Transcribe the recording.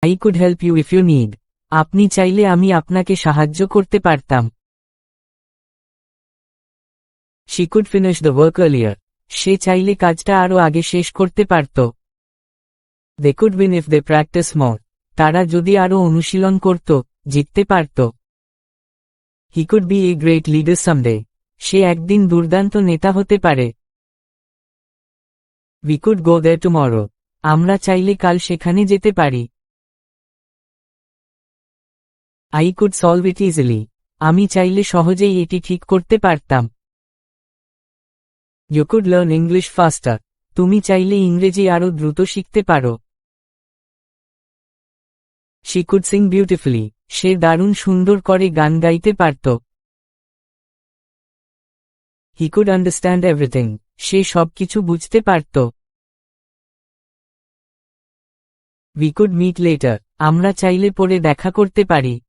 I could help you if you need. আপনি চাইলে আমি আপনাকে সাহায্য করতে পারতাম। She could finish the work earlier. সে চাইলে কাজটা আরো আগে শেষ করতে পারত। They could win if they practice more. তারা যদি আরো অনুশীলন করত, জিততে পারত। He could be a great leader someday. সে একদিন দুর্দান্ত নেতা হতে পারে। We could go there tomorrow. আমরা চাইলে কাল সেখানে যেতে পারি। I could solve it easily. আমি চাইলে সহজেই এটি ঠিক করতে পারতাম। You could learn English faster. তুমি চাইলে ইংরেজি আরো দ্রুত শিখতে পারো। She could sing beautifully. সে দারুণ সুন্দর করে গান গাইতে পারত। He could understand everything. সে সবকিছু বুঝতে পারত। We could meet later. আমরা চাইলে পরে দেখা করতে পারি।